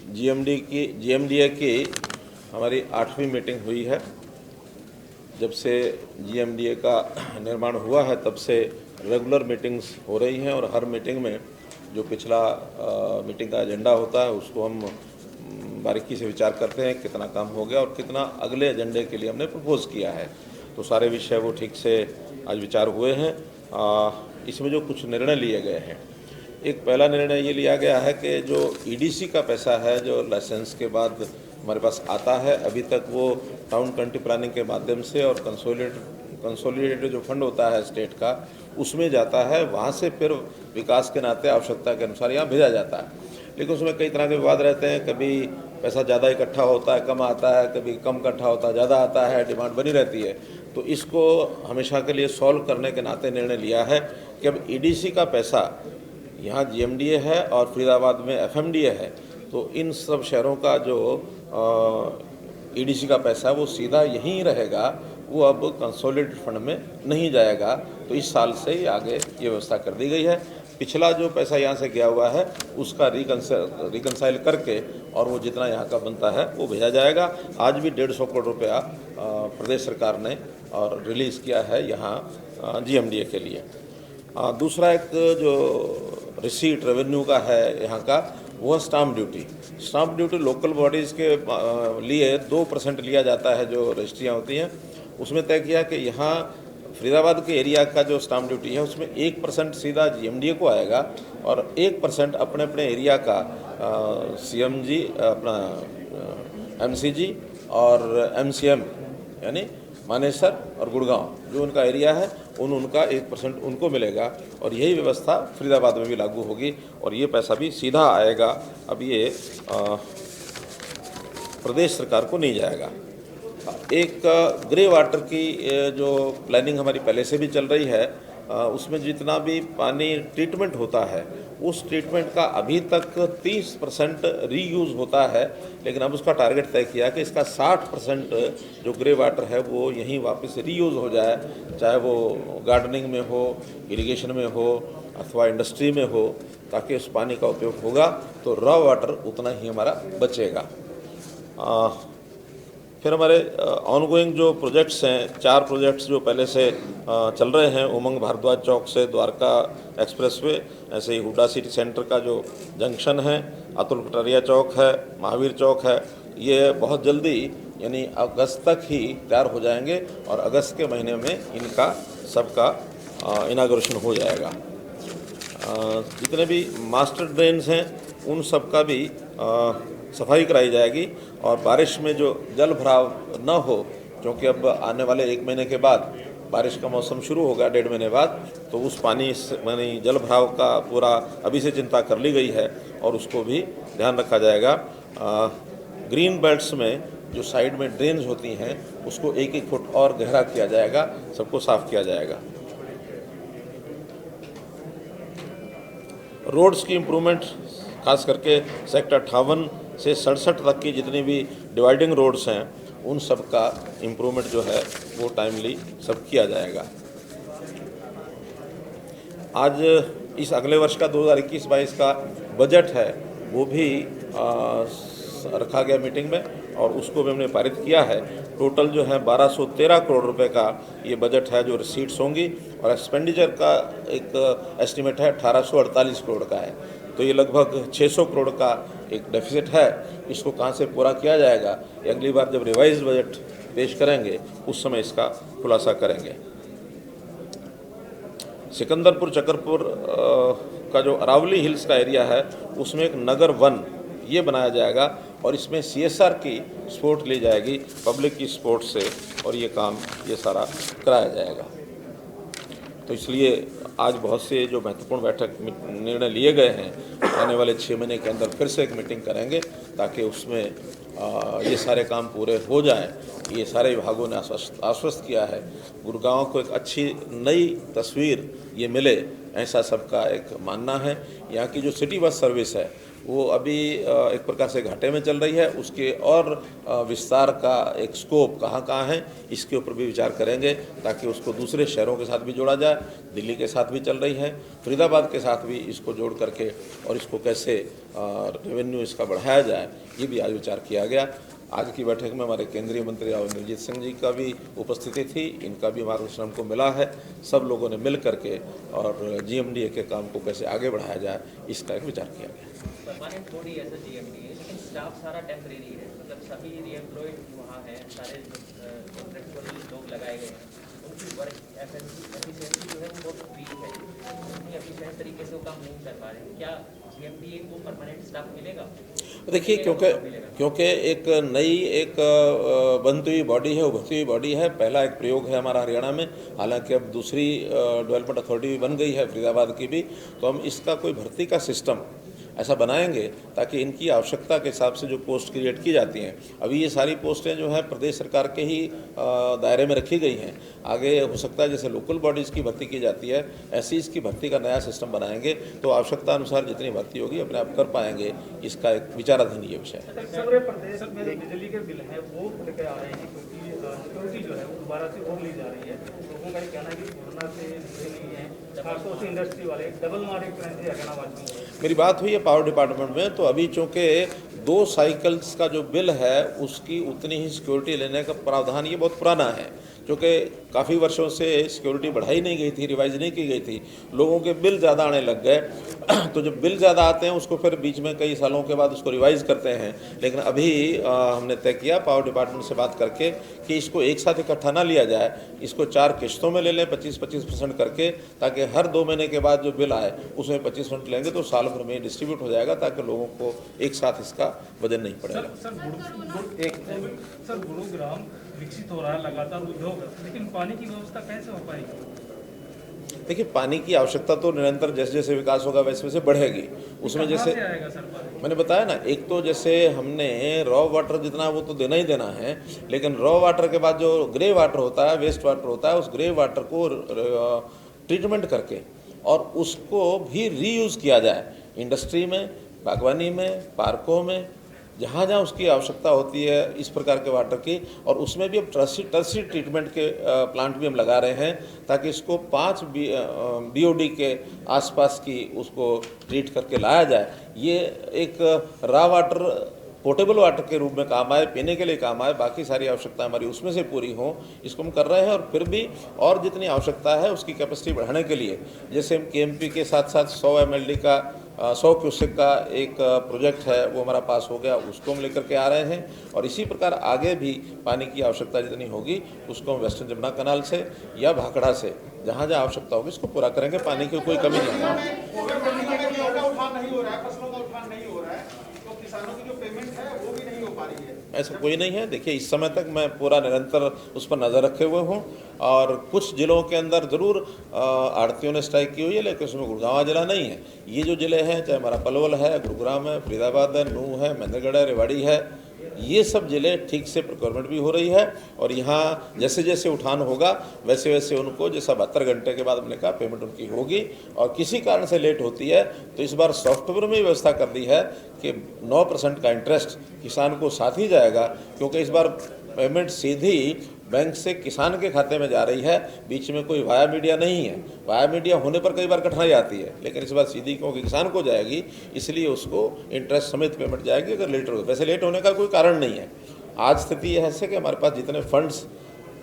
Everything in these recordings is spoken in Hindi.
जीएमडीए की हमारी 8वीं मीटिंग हुई है। जब से जीएमडीए का निर्माण हुआ है तब से रेगुलर मीटिंग्स हो रही हैं और हर मीटिंग में जो पिछला मीटिंग का एजेंडा होता है उसको हम बारीकी से विचार करते हैं, कितना काम हो गया और कितना अगले एजेंडे के लिए हमने प्रपोज़ किया है। तो सारे विषय वो ठीक से आज विचार हुए हैं। इसमें जो कुछ निर्णय लिए गए हैं, एक पहला निर्णय ये लिया गया है कि जो ईडीसी का पैसा है जो लाइसेंस के बाद हमारे पास आता है, अभी तक वो टाउन कंट्री प्लानिंग के माध्यम से और कंसोलिडेटेड जो फंड होता है स्टेट का उसमें जाता है, वहाँ से फिर विकास के नाते आवश्यकता के अनुसार यहाँ भेजा जाता है। लेकिन उसमें कई तरह के विवाद रहते हैं, कभी पैसा ज़्यादा इकट्ठा होता है कम आता है, कभी कम इकट्ठा होता है ज़्यादा आता है, डिमांड बनी रहती है। तो इसको हमेशा के लिए सॉल्व करने के नाते निर्णय लिया है कि अब ईडीसी का पैसा यहाँ जीएमडीए है और फरीदाबाद में एफएमडीए है, तो इन सब शहरों का जो ईडीसी का पैसा है वो सीधा यहीं रहेगा, वो अब कंसोलिडेटेड फंड में नहीं जाएगा। तो इस साल से ही आगे ये व्यवस्था कर दी गई है। पिछला जो पैसा यहाँ से गया हुआ है उसका रिकंसाइल करके और वो जितना यहाँ का बनता है वो भेजा जाएगा। आज भी 150 करोड़ रुपया प्रदेश सरकार ने और रिलीज़ किया है यहाँ जीएमडीए के लिए। दूसरा एक जो रिसीट रेवेन्यू का है यहाँ का, वो stamp duty. Stamp duty local bodies के लिए 2% लिया जाता है जो रजिस्ट्रियाँ होती हैं। उसमें तय किया कि यहाँ फरीदाबाद के एरिया का जो स्टाम्प ड्यूटी है उसमें 1% सीधा जीएमडीए को आएगा और 1% अपने अपने एरिया का सीएमजी, अपना एमसीजी और एमसीएम यानी मानेसर और गुड़गांव जो उनका एरिया है उनका 1% उनको मिलेगा। और यही व्यवस्था फरीदाबाद में भी लागू होगी और ये पैसा भी सीधा आएगा। अब ये प्रदेश सरकार को नहीं जाएगा। एक ग्रे वाटर की जो प्लानिंग हमारी पहले से भी चल रही है, उसमें जितना भी पानी ट्रीटमेंट होता है उस ट्रीटमेंट का अभी तक 30% रीयूज़ होता है, लेकिन अब उसका टारगेट तय किया कि इसका 60% जो ग्रे वाटर है वो यहीं वापस रीयूज़ हो जाए, चाहे वो गार्डनिंग में हो, इरिगेशन में हो अथवा इंडस्ट्री में हो, ताकि उस पानी का उपयोग होगा तो रॉ वाटर उतना ही हमारा बचेगा। फिर हमारे ऑनगोइंग जो प्रोजेक्ट्स हैं, 4 प्रोजेक्ट्स जो पहले से चल रहे हैं, उमंग भारद्वाज चौक से द्वारका एक्सप्रेसवे, ऐसे ही हुडा सिटी सेंटर का जो जंक्शन है, अतुल कटारिया चौक है, महावीर चौक है, ये बहुत जल्दी यानी अगस्त तक ही तैयार हो जाएंगे और अगस्त के महीने में इनका सबका इनाग्रेशन हो जाएगा। जितने भी मास्टर ड्रेन्स हैं उन सब का भी सफाई कराई जाएगी और बारिश में जो जल भराव न हो, क्योंकि अब आने वाले 1 महीने के बाद बारिश का मौसम शुरू होगा, 1.5 महीने बाद, तो उस पानी यानी जल भराव का पूरा अभी से चिंता कर ली गई है और उसको भी ध्यान रखा जाएगा। ग्रीन बेल्ट्स में जो साइड में ड्रेन्स होती हैं उसको 1-1 फुट और गहरा किया जाएगा, सबको साफ किया जाएगा। रोड्स की इम्प्रूवमेंट खास करके सेक्टर 58 से 67 तक की जितनी भी डिवाइडिंग रोड्स हैं उन सब का इम्प्रूवमेंट जो है वो टाइमली सब किया जाएगा। आज इस अगले वर्ष का 2021-22 का बजट है वो भी रखा गया मीटिंग में और उसको भी हमने पारित किया है। टोटल जो है 1213 करोड़ रुपए का ये बजट है जो रिसीट्स होंगी और एक्सपेंडिचर का एक एस्टिमेट है 1848 करोड़ का है। तो ये लगभग 600 करोड़ का एक डेफिसिट है। इसको कहाँ से पूरा किया जाएगा, अगली बार जब रिवाइज बजट पेश करेंगे उस समय इसका खुलासा करेंगे। सिकंदरपुर चकरपुर का जो अरावली हिल्स का एरिया है उसमें एक नगर वन ये बनाया जाएगा और इसमें CSR की सपोर्ट ली जाएगी, पब्लिक की सपोर्ट से, और ये काम ये सारा कराया जाएगा। तो इसलिए आज बहुत से जो महत्वपूर्ण बैठक निर्णय लिए गए हैं, आने वाले 6 महीने के अंदर फिर से एक मीटिंग करेंगे ताकि उसमें ये सारे काम पूरे हो जाएं। ये सारे विभागों ने आश्वस्त किया है, गुड़गांव को एक अच्छी नई तस्वीर ये मिले, ऐसा सबका एक मानना है। यहाँ की जो सिटी बस सर्विस है वो अभी एक प्रकार से घाटे में चल रही है। उसके और विस्तार का एक स्कोप कहाँ कहाँ है, इसके ऊपर भी विचार करेंगे ताकि उसको दूसरे शहरों के साथ भी जोड़ा जाए। दिल्ली के साथ भी चल रही है, फरीदाबाद के साथ भी इसको जोड़ करके और इसको कैसे रेवेन्यू इसका बढ़ाया जाए, ये भी आज विचार किया गया। आज की बैठक में हमारे केंद्रीय मंत्री राव इंद्रजीत सिंह जी का भी उपस्थिति थी, इनका भी मार्गदर्शन हमको मिला है। सब लोगों ने मिल करके और GMDA के काम को कैसे आगे बढ़ाया जाए, इसका एक विचार किया गया। परमानेंट बॉडी ऐसा GMDA, लेकिन स्टाफ सारा टेम्परेरी है, मतलब सभी रीएम्प्लॉयड वहाँ हैं, सारे कॉन्ट्रैक्चुअल लोग लगाए गए हैं, उनकी वर्क एफिशिएंसी जो है वो बहुत वीक है, उतनी एफिशिएंट तरीके से वो काम नहीं कर पा रहे हैं। क्या GMDA को परमानेंट स्टाफ मिलेगा? देखिए, क्योंकि एक नई बनती हुई बॉडी है, उभरती हुई बॉडी है। पहला एक प्रयोग है हमारा हरियाणा में, हालांकि अब दूसरी डेवलपमेंट अथॉरिटी भी बन गई है फरीदाबाद की भी, तो हम इसका कोई भर्ती का सिस्टम ऐसा बनाएंगे ताकि इनकी आवश्यकता के हिसाब से जो पोस्ट क्रिएट की जाती हैं, अभी ये सारी पोस्टें जो है प्रदेश सरकार के ही दायरे में रखी गई हैं। आगे हो सकता है जैसे लोकल बॉडीज़ की भर्ती की जाती है, ऐसी इसकी भर्ती का नया सिस्टम बनाएंगे तो आवश्यकता अनुसार जितनी भर्ती होगी अपने आप कर पाएंगे। इसका एक विचाराधीन ये विषय है। पूरे प्रदेश में बिजली के बिल हैं वो लेकर आ रहे हैं क्योंकि सिक्योरिटी जो है वो दोबारा से और ली जा रही है। लोगों का ये कहना है कि कोरोना से नहीं है, खासतौर से इंडस्ट्री वाले डबल मारे करेंगे हरियाणा वाले। मेरी बात हुई है पावर डिपार्टमेंट में, तो अभी चूँकि 2 साइकिल्स का जो बिल है उसकी उतनी ही सिक्योरिटी लेने का प्रावधान ये बहुत पुराना है, क्योंकि काफ़ी वर्षों से सिक्योरिटी बढ़ाई नहीं गई थी, रिवाइज नहीं की गई थी, लोगों के बिल ज़्यादा आने लग गए। तो जब बिल ज़्यादा आते हैं उसको फिर बीच में कई सालों के बाद उसको रिवाइज करते हैं। लेकिन अभी हमने तय किया पावर डिपार्टमेंट से बात करके कि इसको एक साथ इकट्ठा ना लिया जाए, इसको 4 किश्तों में ले लें 25-25% करके, ताकि हर 2 महीने के बाद जो बिल आए उसमें 25% लेंगे तो साल भर में डिस्ट्रीब्यूट हो जाएगा, ताकि लोगों को एक साथ इसका वजन नहीं पड़ेगा। सर गुरुग्राम विकसित हो रहा है लगातार उद्योग, लेकिन पानी की व्यवस्था कैसे हो पाएगी? देखिए, पानी की आवश्यकता तो निरंतर जैसे जैसे विकास होगा वैसे वैसे बढ़ेगी। उसमें जैसे मैंने बताया ना, एक तो जैसे हमने रॉ वाटर जितना वो तो देना ही देना है, लेकिन रॉ वाटर के बाद जो ग्रे वाटर होता है, वेस्ट वाटर होता है, उस ग्रे वाटर को ट्रीटमेंट करके और उसको भी रीयूज़ किया जाए इंडस्ट्री में, बागवानी में, पार्कों में, जहाँ जहाँ उसकी आवश्यकता होती है इस प्रकार के वाटर की। और उसमें भी अब टर्सरी ट्रीटमेंट के प्लांट भी हम लगा रहे हैं, ताकि इसको 5 BOD के आसपास की उसको ट्रीट करके लाया जाए। ये एक रॉ वाटर पोर्टेबल वाटर के रूप में काम आए, पीने के लिए काम आए, बाकी सारी आवश्यकता हमारी उसमें से पूरी हो, इसको हम कर रहे हैं। और फिर भी और जितनी आवश्यकता है उसकी कैपेसिटी बढ़ाने के लिए, जैसे हम KMP के साथ साथ 100 MLD का 100 क्यूसेक का एक प्रोजेक्ट है वो हमारा पास हो गया, उसको हम लेकर के आ रहे हैं। और इसी प्रकार आगे भी पानी की आवश्यकता जितनी होगी उसको हम वेस्टर्न जमुना कनाल से या भाखड़ा से जहाँ जहाँ आवश्यकता होगी इसको पूरा करेंगे। पानी की कोई कमी नहीं है। ऐसा कोई नहीं है। देखिए, इस समय तक मैं पूरा निरंतर उस पर नज़र रखे हुए हूँ, और कुछ जिलों के अंदर ज़रूर आड़तियों ने स्ट्राइक की हुई है, लेकिन उसमें गुड़गांव जिला नहीं है। ये जो ज़िले हैं, चाहे हमारा पलवल है, गुरुग्राम है, फरीदाबाद है, नूंह है, महेंद्रगढ़ है, रेवाड़ी है, ये सब ज़िले ठीक से प्रोक्योरमेंट भी हो रही है। और यहाँ जैसे जैसे उठान होगा वैसे वैसे उनको, जैसा 72 घंटे के बाद हमने कहा, पेमेंट उनकी होगी। और किसी कारण से लेट होती है तो इस बार सॉफ्टवेयर में व्यवस्था कर दी है कि 9% का इंटरेस्ट किसान को साथ ही जाएगा, क्योंकि इस बार पेमेंट सीधी बैंक से किसान के खाते में जा रही है, बीच में कोई वाया मीडिया नहीं है। वाया मीडिया होने पर कई बार कठिनाई आती है, लेकिन इस बार सीधी क्योंकि किसान को जाएगी इसलिए उसको इंटरेस्ट समेत पेमेंट जाएगी अगर लेट हो। वैसे लेट होने का कोई कारण नहीं है। आज स्थिति यह है कि हमारे पास जितने फंड्स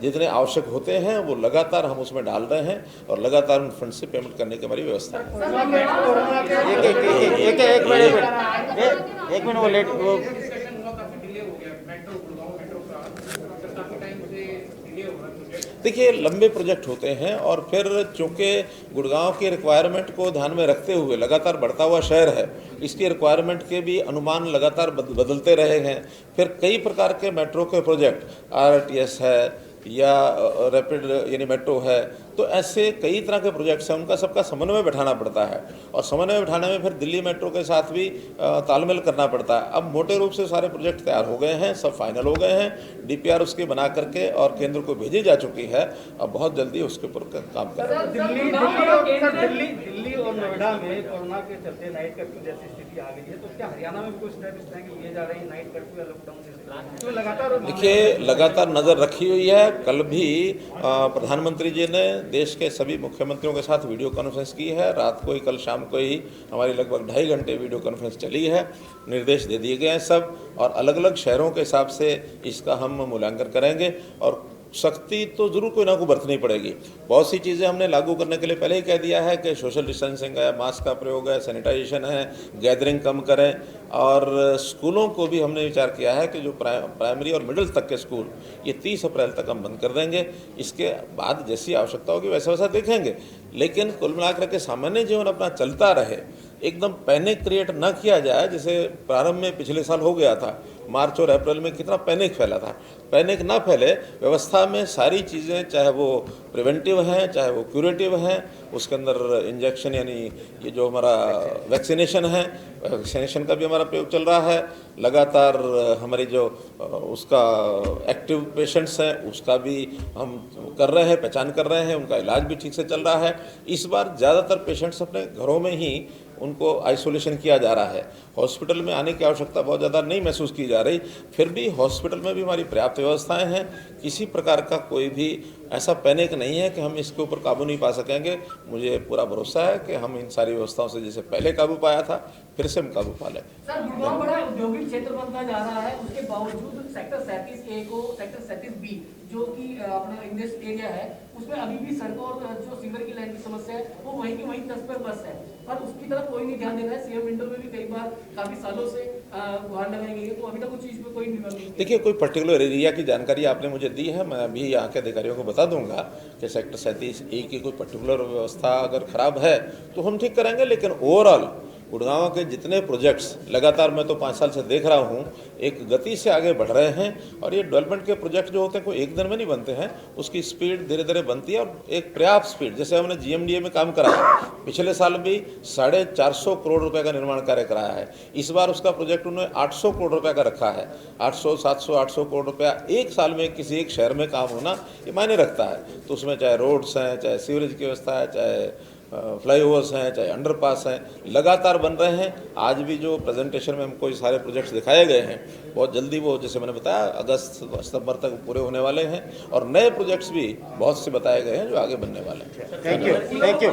जितने आवश्यक होते हैं वो लगातार हम उसमें डाल रहे हैं और लगातार उन फंड से पेमेंट करने की हमारी व्यवस्था है। एक मिनट वो लेट वो देखिए, लंबे प्रोजेक्ट होते हैं और फिर चूँकि गुड़गांव की रिक्वायरमेंट को ध्यान में रखते हुए लगातार बढ़ता हुआ शहर है, इसकी रिक्वायरमेंट के भी अनुमान लगातार बदलते रहे हैं। फिर कई प्रकार के मेट्रो के प्रोजेक्ट, RRTS है या रैपिड यानी मेट्रो है, तो ऐसे कई तरह के प्रोजेक्ट्स हैं, उनका सबका समन्वय बैठाना पड़ता है। और समन्वय बैठाने में फिर दिल्ली मेट्रो के साथ भी तालमेल करना पड़ता है। अब मोटे रूप से सारे प्रोजेक्ट तैयार हो गए हैं, सब फाइनल हो गए हैं, DPR उसके बना करके और केंद्र को भेजी जा चुकी है। अब बहुत जल्दी उसके ऊपर काम करेंगे। दिल्ली और नोएडा में कोरोना के चलते नाइट कर्फ्यू जैसी स्थिति आ गई है, तो क्या हरियाणा में भी कुछ स्टेप इस तरह के लिए जा रहे हैं, नाइट कर्फ्यू या लॉकडाउन जैसे? तो लगातार देखिए, लगातार नज़र रखी हुई है। कल भी प्रधानमंत्री जी ने देश के सभी मुख्यमंत्रियों के साथ वीडियो कॉन्फ्रेंस की है। रात को ही, कल शाम को ही हमारी लगभग 2.5 घंटे वीडियो कॉन्फ्रेंस चली है। निर्देश दे दिए गए हैं सब, और अलग अलग शहरों के हिसाब से इसका हम मूल्यांकन करेंगे और सख्ती तो जरूर कोई ना कोई बरतनी पड़ेगी। बहुत सी चीज़ें हमने लागू करने के लिए पहले ही कह दिया है कि सोशल डिस्टेंसिंग है, मास्क का प्रयोग है, सैनिटाइजेशन है, गैदरिंग कम करें, और स्कूलों को भी हमने विचार किया है कि जो प्राइमरी और मिडिल तक के स्कूल, ये 30 अप्रैल तक हम बंद कर देंगे। इसके बाद जैसी आवश्यकता होगी वैसा वैसा देखेंगे, लेकिन कुल मिलाकर के सामान्य जीवन अपना चलता रहे। एकदम पैनिक क्रिएट न किया जाए, जैसे प्रारंभ में पिछले साल हो गया था। मार्च और अप्रैल में कितना पैनिक फैला था। पैनिक ना फैले, व्यवस्था में सारी चीज़ें, चाहे वो प्रिवेंटिव हैं चाहे वो क्यूरेटिव हैं, उसके अंदर इंजेक्शन यानी ये जो हमारा वैक्सीनेशन है, वैक्सीनेशन का भी हमारा प्रयोग चल रहा है। लगातार हमारी जो उसका एक्टिव पेशेंट्स हैं उसका भी हम कर रहे हैं, पहचान कर रहे हैं, उनका इलाज भी ठीक से चल रहा है। इस बार ज़्यादातर पेशेंट्स अपने घरों में ही उनको आइसोलेशन किया जा रहा है। हॉस्पिटल में आने की आवश्यकता बहुत ज़्यादा नहीं महसूस की जा रही। फिर भी हॉस्पिटल में भी हमारी पर्याप्त व्यवस्थाएं हैं। किसी प्रकार का कोई भी ऐसा पैनिक नहीं है कि हम इसके ऊपर काबू नहीं पा सकेंगे। मुझे पूरा भरोसा है कि हम इन सारी व्यवस्थाओं से जैसे पहले काबू पाया था, फिर से हम काबू पा लें। सर, गुड़गांव बड़ा औद्योगिक क्षेत्र बनता जा रहा है, उसके बावजूद सेक्टर 37A को सेक्टर 37B जो कि अपना इंडस्ट्री एरिया है, उसमें अभी भी सड़कों और जो सीवर की लाइन की समस्या है वो वहीं की वहीं 10 पर बस है, पर उसकी तरफ कोई नहीं ध्यान दे रहा है। सीएम विंडो में भी कई बार काफी सालों से गुहार लगाई गई है, तो अभी तक उस चीज पे कोई निर्णय नहीं। देखिए, कोई पर्टिकुलर एरिया की जानकारी आपने मुझे दी है, मैं अभी यहाँ के अधिकारियों को बता दूंगा कि सेक्टर 37A की कोई पर्टिकुलर व्यवस्था अगर खराब है तो हम ठीक करेंगे। लेकिन ओवरऑल गुड़गांव के जितने प्रोजेक्ट्स लगातार मैं तो 5 साल से देख रहा हूँ, एक गति से आगे बढ़ रहे हैं। और ये डेवलपमेंट के प्रोजेक्ट जो होते हैं कोई एक दिन में नहीं बनते हैं, उसकी स्पीड धीरे धीरे बनती है, और एक पर्याप्त स्पीड। जैसे हमने GMDA में काम कराया, पिछले साल भी 450 करोड़ रुपए का निर्माण कार्य कराया है। इस बार उसका प्रोजेक्ट उन्होंने 800 करोड़ रुपए का रखा है। 800, 700, 800 करोड़ रुपया एक साल में किसी एक शहर में काम होना ये मायने रखता है। तो उसमें चाहे रोड्स हैं, चाहे सीवरेज की व्यवस्था है, चाहे फ्लाईओवर्स हैं, चाहे अंडरपास हैं, लगातार बन रहे हैं। आज भी जो प्रेजेंटेशन में हमको ये सारे प्रोजेक्ट्स दिखाए गए हैं, बहुत जल्दी वो, जैसे मैंने बताया, अगस्त सितंबर तक पूरे होने वाले हैं। और नए प्रोजेक्ट्स भी बहुत से बताए गए हैं जो आगे बनने वाले हैं। Thank you.